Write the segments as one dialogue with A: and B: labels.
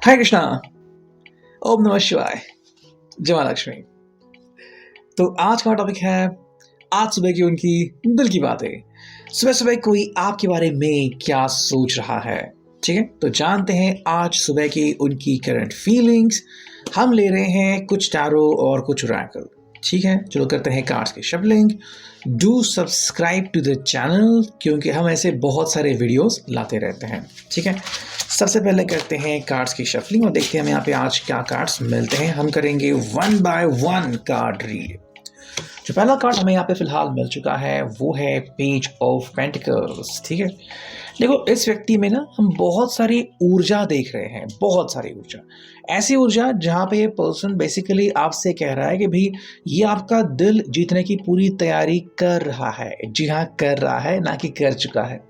A: हाय कृष्णा। ओम नमः शिवाय। जय मां लक्ष्मी। तो आज का टॉपिक है आज सुबह की उनकी दिल की बातें। सुबह सुबह कोई आपके बारे में क्या सोच रहा है। ठीक है, तो जानते हैं आज सुबह की उनकी करंट फीलिंग्स। हम ले रहे हैं कुछ टैरो और कुछ ओरेकल। ठीक है, चलो करते हैं कार्ड्स की shuffling. Do subscribe to the channel क्योंकि हम ऐसे बहुत सारे वीडियोस लाते रहते हैं। ठीक है, सबसे पहले करते हैं कार्ड्स की शफलिंग और देखते हैं हमें यहाँ पे आज क्या कार्ड्स मिलते हैं। हम करेंगे one by one card read. जो पहला कार्ड हमें यहाँ पे फिलहाल मिल चुका है वो है पेज ऑफ पेंटिकल्स। ठीक है, देखो इस व्यक्ति में ना हम बहुत सारी ऊर्जा देख रहे हैं, बहुत सारी ऊर्जा, ऐसी ऊर्जा जहाँ पे ये पर्सन बेसिकली आपसे कह रहा है कि भाई ये आपका दिल जीतने की पूरी तैयारी कर रहा है। जी हाँ, कर रहा है, ना कि कर चुका है।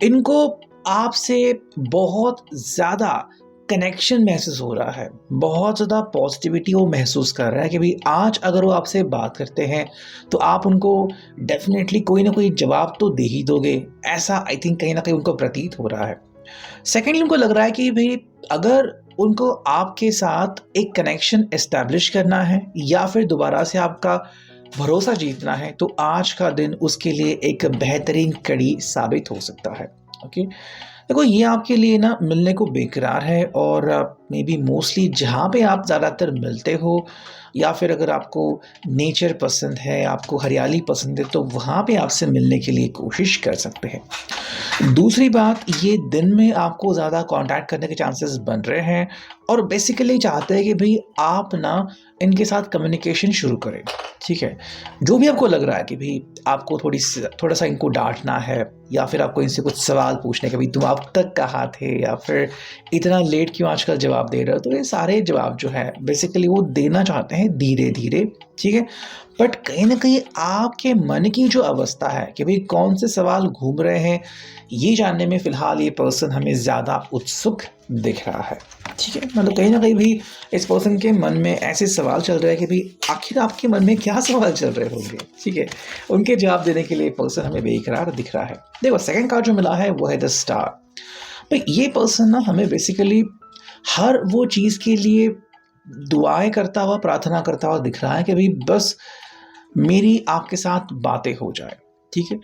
A: इनको आपसे बहुत ज़्यादा कनेक्शन महसूस हो रहा है, बहुत ज़्यादा पॉजिटिविटी वो महसूस कर रहा है कि भाई आज अगर वो आपसे बात करते हैं तो आप उनको डेफिनेटली कोई ना कोई जवाब तो दे ही दोगे। ऐसा आई थिंक कहीं ना कहीं उनको प्रतीत हो रहा है। सेकेंडली उनको लग रहा है कि भाई अगर उनको आपके साथ एक कनेक्शन एस्टैब्लिश करना है या फिर दोबारा से आपका भरोसा जीतना है तो आज का दिन उसके लिए एक बेहतरीन कड़ी साबित हो सकता है। ओके, देखो ये आपके लिए ना मिलने को बेकरार है और मे बी मोस्टली जहाँ पे आप ज़्यादातर मिलते हो या फिर अगर आपको नेचर पसंद है, आपको हरियाली पसंद है तो वहाँ पे आपसे मिलने के लिए कोशिश कर सकते हैं। दूसरी बात, ये दिन में आपको ज़्यादा कांटेक्ट करने के चांसेस बन रहे हैं और बेसिकली चाहते हैं कि भाई आप ना इनके साथ कम्युनिकेशन शुरू करें। ठीक है, जो भी आपको लग रहा है कि भाई आपको थोड़ा सा इनको डांटना है या फिर आपको इनसे कुछ सवाल पूछने के, भाई तुम अब तक कहाँ थे या फिर इतना लेट क्यों आजकल जवाब दे रहे हो, तो ये सारे जवाब जो है बेसिकली वो देना चाहते हैं धीरे धीरे। ठीक है, बट कहीं ना कहीं आपके मन की जो अवस्था है कि भाई कौन से सवाल घूम रहे हैं ये जानने में फ़िलहाल ये पर्सन हमें ज़्यादा उत्सुक दिख रहा है। ठीक है, मतलब कहीं ना कहीं भी इस पर्सन के मन में ऐसे सवाल चल रहे हैं कि भाई आखिर आपके मन में क्या सवाल चल रहे होंगे। ठीक है, उनके जवाब देने के लिए पर्सन हमें बेकरार दिख रहा है। देखो सेकंड कार्ड जो मिला है वो है द स्टार। भाई ये पर्सन ना हमें बेसिकली हर वो चीज़ के लिए दुआएं करता हुआ, प्रार्थना करता हुआ दिख रहा है कि भाई बस मेरी आपके साथ बातें हो जाए। ठीक है,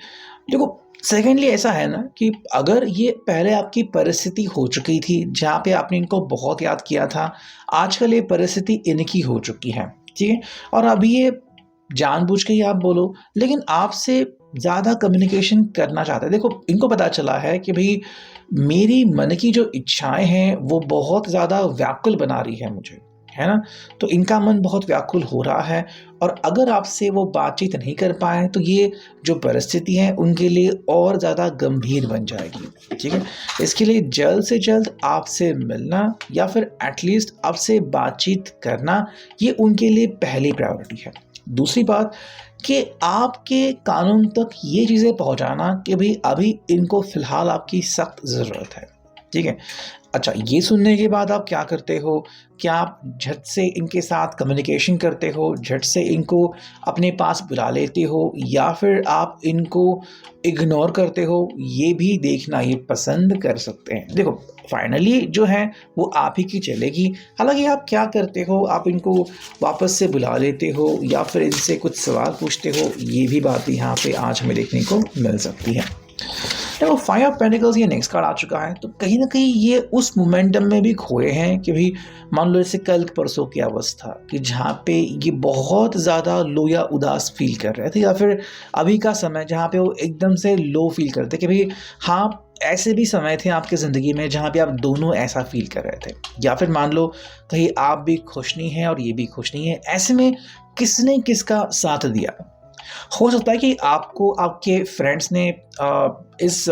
A: देखो सेकेंडली ऐसा है ना कि अगर ये पहले आपकी परिस्थिति हो चुकी थी जहाँ पे आपने इनको बहुत याद किया था, आजकल ये परिस्थिति इनकी हो चुकी है। ठीक है, और अभी ये जानबूझ के ही आप बोलो लेकिन आपसे ज़्यादा कम्युनिकेशन करना चाहते हैं। देखो इनको पता चला है कि भाई मेरी मन की जो इच्छाएं हैं वो बहुत ज़्यादा व्याकुल बना रही है मुझे, है ना। तो इनका मन बहुत व्याकुल हो रहा है और अगर आपसे वो बातचीत नहीं कर पाए तो ये जो परिस्थिति है उनके लिए और ज़्यादा गंभीर बन जाएगी। ठीक है, इसके लिए जल्द से जल्द आपसे मिलना या फिर एटलीस्ट आपसे बातचीत करना ये उनके लिए पहली प्रायोरिटी है। दूसरी बात कि आपके कानून तक ये चीज़ें पहुंचाना कि भाई अभी इनको फ़िलहाल आपकी सख्त ज़रूरत है। ठीक है, अच्छा ये सुनने के बाद आप क्या करते हो? क्या आप झट से इनके साथ कम्युनिकेशन करते हो, झट से इनको अपने पास बुला लेते हो या फिर आप इनको इग्नोर करते हो? ये भी देखना, ये पसंद कर सकते हैं। देखो फाइनली जो है वो आप ही की चलेगी। हालांकि आप क्या करते हो, आप इनको वापस से बुला लेते हो या फिर इनसे कुछ सवाल पूछते हो, ये भी बात यहाँ पे आज हमें देखने को मिल सकती है। देखो फाइव ऑफ पेंटिकल्स ये नेक्स्ट कार्ड आ चुका है तो कहीं ना कहीं ये उस मोमेंटम में भी खोए हैं कि भाई मान लो जैसे कल परसों की अवस्था कि जहाँ पे ये बहुत ज़्यादा लो या उदास फील कर रहे थे या फिर अभी का समय जहाँ पे वो एकदम से लो फील करते कि भाई हाँ ऐसे भी समय थे आपकी ज़िंदगी में जहाँ पे आप दोनों ऐसा फील कर रहे थे या फिर मान लो कहीं आप भी खुश नहीं हैं और ये भी खुश नहीं है। ऐसे में किसने किसका साथ दिया? हो सकता है कि आपको आपके फ्रेंड्स ने इस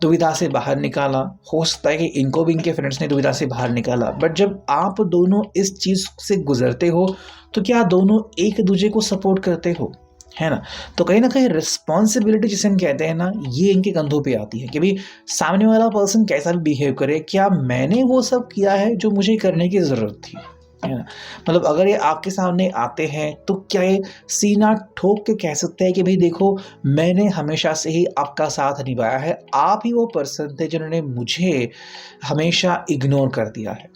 A: दुविधा से बाहर निकाला, हो सकता है कि इनको भी इनके फ्रेंड्स ने दुविधा से बाहर निकाला, बट जब आप दोनों इस चीज़ से गुजरते हो तो क्या दोनों एक दूसरे को सपोर्ट करते हो, है ना। तो कहीं ना कहीं रिस्पॉन्सिबिलिटी जिसे हम कहते हैं ना ये इनके कंधों पे आती है कि भाई सामने वाला पर्सन कैसा भी बिहेव करे, क्या मैंने वो सब किया है जो मुझे करने की ज़रूरत थी, है ना। मतलब अगर ये आपके सामने आते हैं तो क्या ये सीना ठोक के कह सकते हैं कि भाई देखो मैंने हमेशा से ही आपका साथ निभाया है, आप ही वो पर्सन थे जिन्होंने मुझे हमेशा इग्नोर कर दिया है।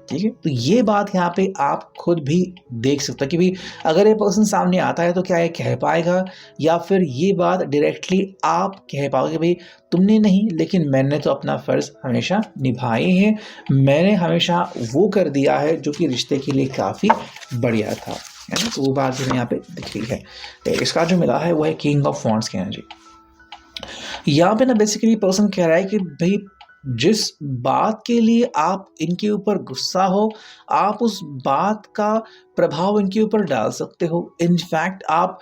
A: ठीक है, तो ये बात यहाँ पे आप खुद भी देख सकते हो कि भाई अगर ये पर्सन सामने आता है तो क्या ये कह पाएगा, या फिर ये बात डायरेक्टली आप कह पाओगे भाई तुमने नहीं लेकिन मैंने तो अपना फ़र्ज़ हमेशा निभाए हैं, मैंने हमेशा वो कर दिया है जो कि रिश्ते के लिए काफ़ी बढ़िया था, है ना। तो वो बात जो यहाँ पे दिख रही है। तो इसका जो मिला है वो है किंग ऑफ वॉन्ड्स की एनर्जी। यहाँ पे ना बेसिकली पर्सन कह रहा है कि भाई जिस बात के लिए आप इनके ऊपर गुस्सा हो, आप उस बात का प्रभाव इनके ऊपर डाल सकते हो। इनफैक्ट आप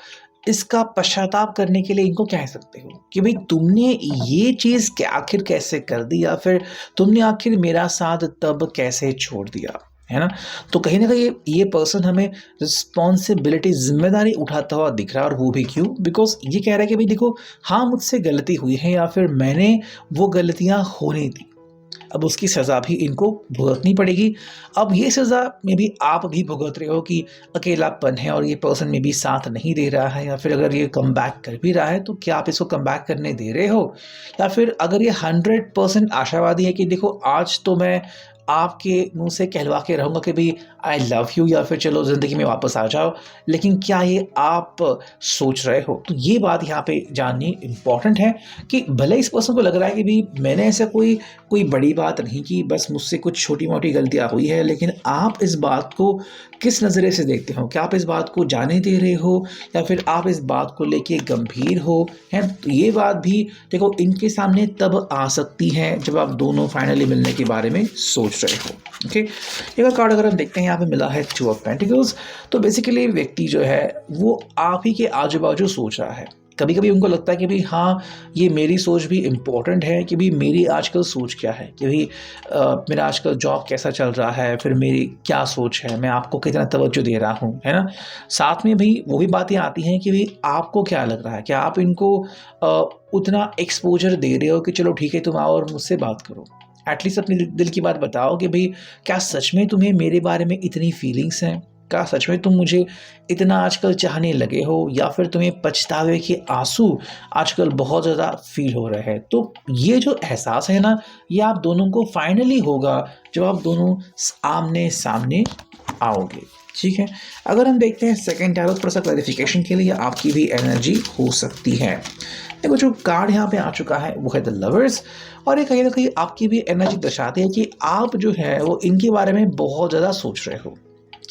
A: इसका पश्चाताप करने के लिए इनको कह सकते हो कि भाई तुमने ये चीज़ आखिर कैसे कर दी, या फिर तुमने आखिर मेरा साथ तब कैसे छोड़ दिया, है ना। तो कहीं ना कहीं ये पर्सन हमें रिस्पॉन्सिबिलिटी, जिम्मेदारी उठाता हुआ दिख रहा है। और वो भी क्यों? बिकॉज ये कह रहा है कि भाई देखो, हाँ मुझसे गलती हुई है या फिर मैंने वो गलतियाँ होने दी, अब उसकी सज़ा भी इनको भुगतनी पड़ेगी। अब ये सज़ा में भी आप भी भुगत रहे हो कि अकेलापन है और ये पर्सन में भी साथ नहीं दे रहा है, या फिर अगर ये कम बैक कर भी रहा है तो क्या आप इसको कम बैक करने दे रहे हो, या फिर अगर ये 100% आशावादी है कि देखो आज तो मैं आपके मुंह से कहलवा के रहूँगा कि भाई आई लव यू, या फिर चलो ज़िंदगी में वापस आ जाओ, लेकिन क्या ये आप सोच रहे हो? तो ये बात यहाँ पे जाननी इम्पॉर्टेंट है कि भले इस पर्सन को लग रहा है कि भाई मैंने ऐसा कोई कोई बड़ी बात नहीं की, बस मुझसे कुछ छोटी मोटी गलतियाँ हुई है, लेकिन आप इस बात को किस नज़रिए से देखते हो? क्या आप इस बात को जाने दे रहे हो, या फिर आप इस बात को लेके गंभीर हो, हैं? तो ये बात भी देखो इनके सामने तब आ सकती है जब आप दोनों फाइनली मिलने के बारे में सोच रहे हो। ओके, एक कार्ड अगर हम देखते हैं यहाँ पे मिला है 2 ऑफ पेंटिकल्स। तो बेसिकली व्यक्ति जो है वो आप ही के आजू बाजू सोच रहा है। कभी कभी उनको लगता है कि भाई हाँ ये मेरी सोच भी इम्पोर्टेंट है, कि भाई मेरी आजकल सोच क्या है, कि भाई मेरा आजकल जॉब कैसा चल रहा है, फिर मेरी क्या सोच है, मैं आपको कितना तवज्जो दे रहा हूँ, है ना। साथ में भी वो भी बातें आती हैं कि भाई आपको क्या लग रहा है, क्या आप इनको उतना एक्सपोजर दे रहे हो कि चलो ठीक है तुम आओ और मुझसे बात करो, एटलीस्ट अपनी दिल की बात बताओ कि भाई क्या सच में तुम्हें मेरे बारे में इतनी फीलिंग्स हैं, क्या सच में तुम मुझे इतना आजकल चाहने लगे हो, या फिर तुम्हें पछतावे के आंसू आजकल बहुत ज़्यादा फील हो रहे हैं। तो ये जो एहसास है ना, ये आप दोनों को फाइनली होगा जब आप दोनों आमने सामने आओगे, ठीक है। अगर हम देखते हैं सेकेंड टैरो, थोड़ा सा क्लैरिफिकेशन के लिए आपकी भी एनर्जी हो सकती है। देखो जो कार्ड यहाँ पे आ चुका है वो है द लवर्स, और ये कहीं ना कहीं आपकी भी एनर्जी दर्शाती है कि आप जो है वो इनके बारे में बहुत ज़्यादा सोच रहे हो,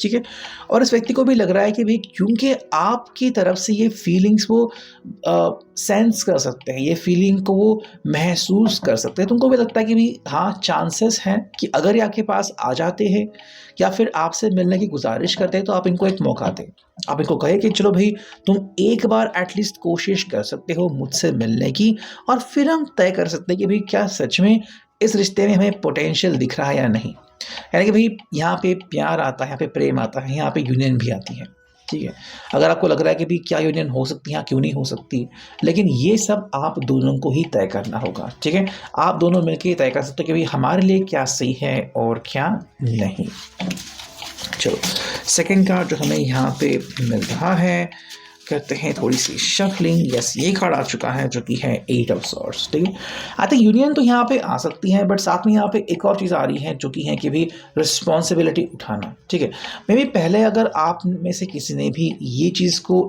A: ठीक है। और इस व्यक्ति को भी लग रहा है कि भाई क्योंकि आपकी तरफ से ये फीलिंग्स वो सेंस कर सकते हैं, ये फीलिंग को वो महसूस कर सकते हैं, तो उनको भी लगता है कि भाई हाँ चांसेस हैं कि अगर ये आपके पास आ जाते हैं या फिर आपसे मिलने की गुजारिश करते हैं तो आप इनको एक मौका दें, आप इनको कहें कि चलो भाई तुम एक बार एटलीस्ट कोशिश कर सकते हो मुझसे मिलने की, और फिर हम तय कर सकते हैं कि भाई क्या सच में इस रिश्ते में हमें पोटेंशियल दिख रहा है या नहीं। यानी कि भाई यहाँ पे प्यार आता है, यहाँ पे प्रेम आता है, यहाँ पे यूनियन भी आती है, ठीक है। अगर आपको लग रहा है कि भाई क्या यूनियन हो सकती है, क्यों नहीं हो सकती, लेकिन ये सब आप दोनों को ही तय करना होगा, ठीक है। आप दोनों मिलकर तय कर सकते हो कि भाई हमारे लिए क्या सही है और क्या नहीं। चलो सेकंड कार्ड जो हमें यहाँ पे मिल रहा है, करते हैं थोड़ी सी शफलिंग। यस, ये कार्ड आ चुका है जो कि है 8 ऑफ सॉर्ड्स, ठीक है। आई थिंक यूनियन तो यहाँ पे आ सकती है, बट साथ में यहाँ पे एक और चीज़ आ रही है जो कि है कि भी रिस्पॉन्सिबिलिटी उठाना, ठीक है। मे बी पहले अगर आप में से किसी ने भी ये चीज़ को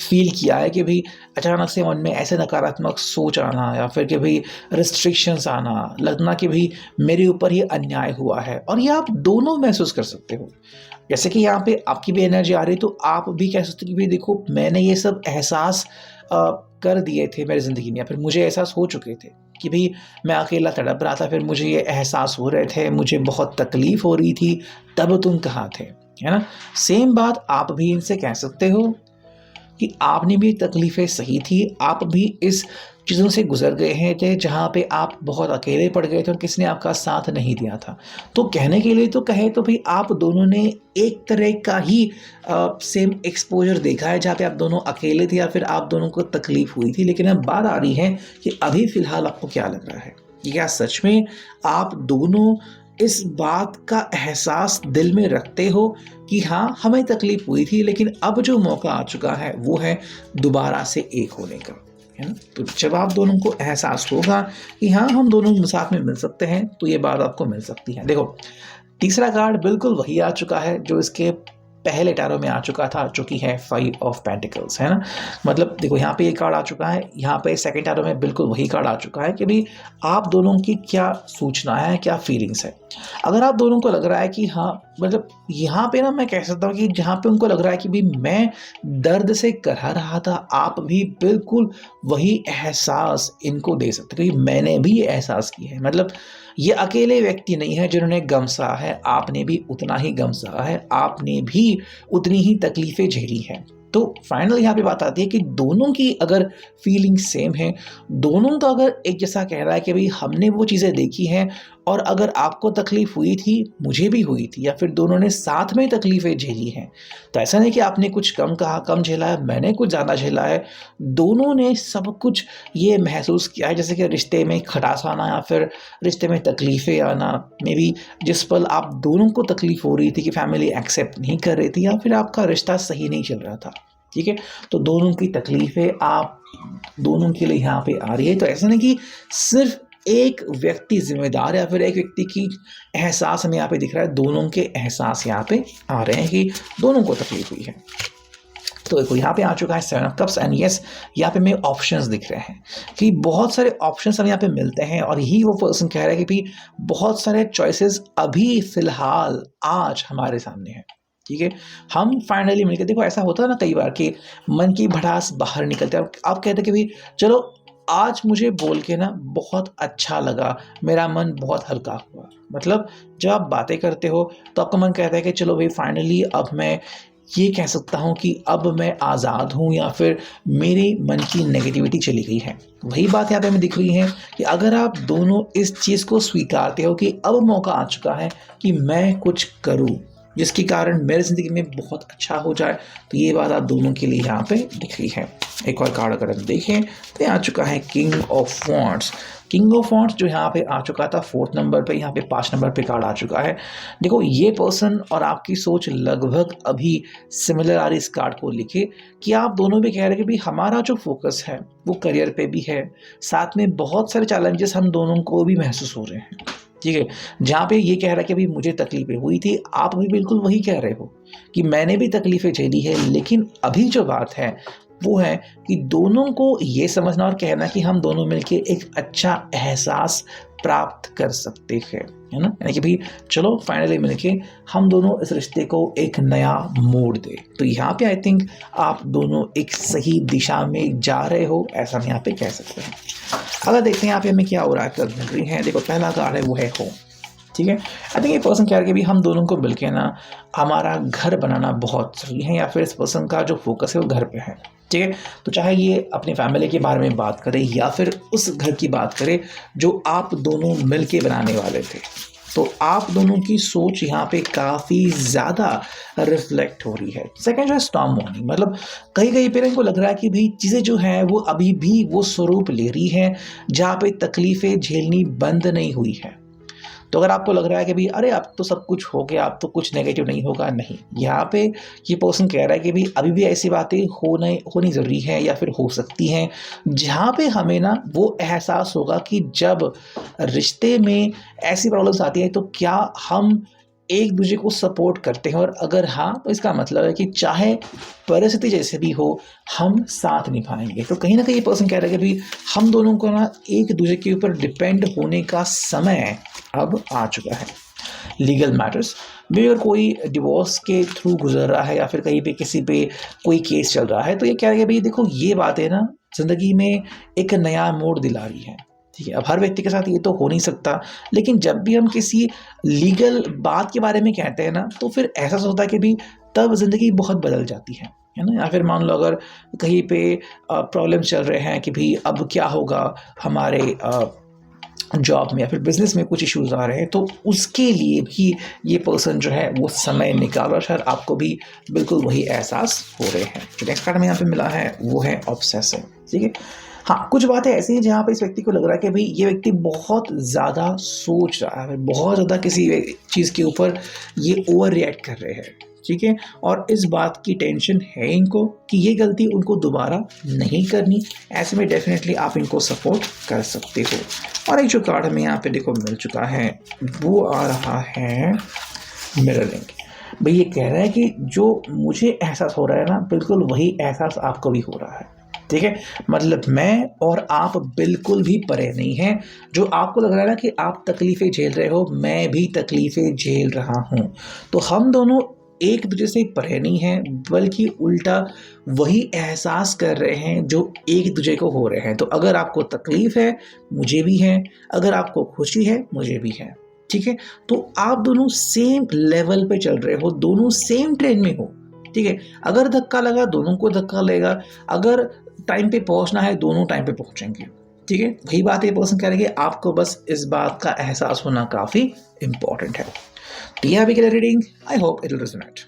A: फील किया है कि भाई अचानक से मन में ऐसे नकारात्मक सोच आना, या फिर कि भाई रिस्ट्रिक्शंस आना, लगना कि भाई मेरे ऊपर ये अन्याय हुआ है, और ये आप दोनों महसूस कर सकते हो। जैसे कि यहाँ पे आपकी भी एनर्जी आ रही है तो आप भी कह सकते हो कि भाई देखो मैंने ये सब एहसास कर दिए थे मेरी ज़िंदगी में, या फिर मुझे एहसास हो चुके थे कि भाई मैं अकेला तड़प रहा था, फिर मुझे ये एहसास हो रहे थे, मुझे बहुत तकलीफ़ हो रही थी, तब तुम कहाँ थे, है ना। सेम बात आप भी इनसे कह सकते हो कि आपने भी तकलीफ़ें सही थी, आप भी इस चीज़ों से गुजर गए हैं थे जहाँ पे आप बहुत अकेले पड़ गए थे और किसी ने आपका साथ नहीं दिया था। तो कहने के लिए तो कहे तो भाई आप दोनों ने एक तरह का ही सेम एक्सपोजर देखा है जहाँ पे आप दोनों अकेले थे या फिर आप दोनों को तकलीफ़ हुई थी। लेकिन अब बात आ रही है कि अभी फ़िलहाल आपको क्या लग रहा है कि क्या सच में आप दोनों इस बात का एहसास दिल में रखते हो कि हाँ हमें तकलीफ़ हुई थी, लेकिन अब जो मौका आ चुका है वो है दोबारा से एक होने का, है ना। तो जब आप दोनों को एहसास होगा कि हाँ हम दोनों साथ में मिल सकते हैं तो ये बात आपको मिल सकती है। देखो तीसरा कार्ड बिल्कुल वही आ चुका है जो इसके पहले टैरो में आ चुका था, जो कि है 5 ऑफ पेंटिकल्स, है ना। मतलब देखो यहाँ पे ये कार्ड आ चुका है, यहाँ पे सेकंड टैरो में बिल्कुल वही कार्ड आ चुका है कि भाई आप दोनों की क्या सूचना है, क्या फीलिंग्स है। अगर आप दोनों को लग रहा है कि हाँ, मतलब यहाँ पे ना मैं कह सकता हूँ कि जहाँ पे उनको लग रहा है कि भाई मैं दर्द से करहा रहा था, आप भी बिल्कुल वही एहसास इनको दे सकते, क्योंकि मैंने भी ये एहसास किया है। मतलब ये अकेले व्यक्ति नहीं है जिन्होंने गम सहा है, आपने भी उतना ही गम सहा है, आपने भी उतनी ही तकलीफें झेली हैं। तो फाइनल यहाँ पे बात आती है कि दोनों की अगर फीलिंग सेम है, दोनों का अगर एक जैसा कह रहा है कि भाई हमने वो चीज़ें देखी हैं, और अगर आपको तकलीफ हुई थी, मुझे भी हुई थी, या फिर दोनों ने साथ में तकलीफें झेली हैं, तो ऐसा नहीं कि आपने कुछ कम कहा, कम झेला है, मैंने कुछ ज़्यादा झेला है। दोनों ने सब कुछ ये महसूस किया है, जैसे कि रिश्ते में खटास आना या फिर रिश्ते में तकलीफ़ें आना। मे बी जिस पल आप दोनों को तकलीफ़ हो रही थी कि फैमिली एक्सेप्ट नहीं कर रही थी, या फिर आपका रिश्ता सही नहीं चल रहा था, ठीक है, तो दोनों की तकलीफ़ें आप दोनों के लिए यहाँ पे आ रही है। तो ऐसा नहीं कि सिर्फ एक व्यक्ति जिम्मेदार है या फिर एक व्यक्ति की एहसास हमें यहाँ पे दिख रहा है, दोनों के एहसास यहाँ पे आ रहे हैं कि दोनों को तकलीफ हुई है। तो देखो यहाँ पे आ चुका है 7 ऑफ कप्स, एंड यस यहाँ पे हमें ऑप्शंस दिख रहे हैं कि बहुत सारे ऑप्शंस हमें यहाँ पे मिलते हैं, और यही वो पर्सन कह रहा है कि भी बहुत सारे चॉइसेस अभी फिलहाल आज हमारे सामने हैं, ठीक है। हम फाइनली मिलकर, देखो ऐसा होता है ना कई बार कि मन की भड़ास बाहर निकलते हैं, आप कहते हैं कि भाई चलो आज मुझे बोल के ना बहुत अच्छा लगा, मेरा मन बहुत हल्का हुआ। मतलब जब आप बातें करते हो तो आपका मन कहता है कि चलो भाई फाइनली अब मैं ये कह सकता हूँ कि अब मैं आज़ाद हूँ, या फिर मेरे मन की नेगेटिविटी चली गई है। वही बात यहाँ पे हमें दिख रही है कि अगर आप दोनों इस चीज़ को स्वीकारते हो कि अब मौका आ चुका है कि मैं कुछ करूँ जिसके कारण मेरी ज़िंदगी में बहुत अच्छा हो जाए, तो ये बात आप दोनों के लिए यहाँ पे दिख रही है। एक और कार्ड अगर हम देखें तो आ चुका है king of wands. King of wands जो यहाँ पे आ चुका था 4th नंबर पे, यहाँ पे 5 नंबर पे कार्ड आ चुका है। देखो ये पर्सन और आपकी सोच लगभग अभी सिमिलर आ रही इस कार्ड को लिखे, कि आप दोनों भी कह रहे हैं कि भाई हमारा जो फोकस है वो करियर पे भी है, साथ में बहुत सारे चैलेंजेस हम दोनों को भी महसूस हो रहे हैं, ठीक है। जहाँ पे ये कह रहा है कि भाई मुझे तकलीफें हुई थी, आप भी बिल्कुल वही कह रहे हो कि मैंने भी तकलीफें झेली है, लेकिन अभी जो बात है वो है कि दोनों को ये समझना और कहना कि हम दोनों मिलके एक अच्छा एहसास प्राप्त कर सकते हैं, है ना। यानी कि भाई चलो फाइनली मिलके हम दोनों इस रिश्ते को एक नया मोड़ दे। तो यहाँ पे आई थिंक आप दोनों एक सही दिशा में जा रहे हो, ऐसा हम यहाँ पे कह सकते हैं। अगर देखते हैं यहाँ पे हमें क्या हो रहा है, देखो पहला कार्ड है वो है होम, ठीक है। आई थिंक ये पर्सन कह रहा है कि भी हम दोनों को मिलके ना हमारा घर बनाना बहुत जरूरी है, या फिर इस पर्सन का जो फोकस है वो घर पे है, ठीक है। तो चाहे ये अपनी फैमिली के बारे में बात करे या फिर उस घर की बात करे जो आप दोनों मिलके बनाने वाले थे, तो आप दोनों की सोच यहाँ पे काफ़ी ज़्यादा रिफ्लेक्ट हो रही है। सेकंड जो है स्टॉर्म वार्निंग, मतलब कहीं कहीं पे इनको लग रहा है कि भाई चीज़ें जो हैं वो अभी भी वो स्वरूप ले रही हैं जहाँ पे तकलीफ़ें झेलनी बंद नहीं हुई है। तो अगर आपको लग रहा है कि भाई अरे अब तो सब कुछ हो गया, अब तो कुछ नेगेटिव नहीं होगा, नहीं, यहाँ पे ये पर्सन कह रहा है कि भाई अभी भी ऐसी बातें होनी ज़रूरी है या फिर हो सकती हैं जहाँ पे हमें ना वो एहसास होगा कि जब रिश्ते में ऐसी प्रॉब्लम्स आती हैं तो क्या हम एक दूसरे को सपोर्ट करते हैं, और अगर हाँ तो इसका मतलब है कि चाहे परिस्थिति जैसे भी हो हम साथ निभाएंगे। तो कहीं ना कहीं ये पर्सन कह रहा है कि भाई हम दोनों को ना एक दूसरे के ऊपर डिपेंड होने का समय अब आ चुका है। लीगल मैटर्स में अगर कोई डिवोर्स के थ्रू गुजर रहा है या फिर कहीं पे किसी पे कोई केस चल रहा है, तो ये कह रहा है कि भाई देखो ये बातें ना ज़िंदगी में एक नया मोड़ दिला रही है, ठीक है। अब हर व्यक्ति के साथ ये तो हो नहीं सकता, लेकिन जब भी हम किसी लीगल बात के बारे में कहते हैं ना तो फिर एहसास होता है कि भी तब ज़िंदगी बहुत बदल जाती है ना। या फिर मान लो अगर कहीं पे प्रॉब्लम चल रहे हैं कि भाई अब क्या होगा हमारे जॉब में या फिर बिजनेस में कुछ इश्यूज आ रहे हैं, तो उसके लिए भी ये पर्सन जो है वो समय निकाल, और शायद आपको भी बिल्कुल वही एहसास हो रहे हैं। जो नेक्स्ट कार्ड हमें यहाँ पे मिला है वो है ऑब्सेसिव, ठीक है। हाँ, कुछ बातें ऐसी हैं जहाँ पे इस व्यक्ति को लग रहा है कि भाई ये व्यक्ति बहुत ज़्यादा सोच रहा है, बहुत ज़्यादा किसी चीज़ के ऊपर ये ओवर रिएक्ट कर रहे हैं, ठीक है। और इस बात की टेंशन है इनको कि ये गलती उनको दोबारा नहीं करनी। ऐसे में डेफिनेटली आप इनको सपोर्ट कर सकते हो। और एक जो कार्ड हमें यहाँ पे देखो मिल चुका है वो आ रहा है मिररिंग भाई ये कह रहा है कि जो मुझे एहसास हो रहा है ना, बिल्कुल वही एहसास आपको भी हो रहा है। ठीक है, मतलब मैं और आप बिल्कुल भी परे नहीं हैं। जो आपको लग रहा है ना कि आप तकलीफ़ें झेल रहे हो, मैं भी तकलीफ़ें झेल रहा हूँ। तो हम दोनों एक दूसरे से परे नहीं हैं, बल्कि उल्टा वही एहसास कर रहे हैं जो एक दूसरे को हो रहे हैं। तो अगर आपको तकलीफ़ है, मुझे भी है, अगर आपको खुशी है, मुझे भी है। ठीक है, तो आप दोनों सेम लेवल पे चल रहे हो, दोनों सेम ट्रेन में हो। ठीक है, अगर धक्का लगा दोनों को धक्का लगेगा, अगर टाइम पे पहुंचना है दोनों टाइम पे पहुंचेंगे। ठीक है, वही बात ये पर्सन कह रहे हैं कि आपको बस इस बात का एहसास होना काफ़ी इंपॉर्टेंट है। तो यह अभी के लिए reading, I hope it will resonate.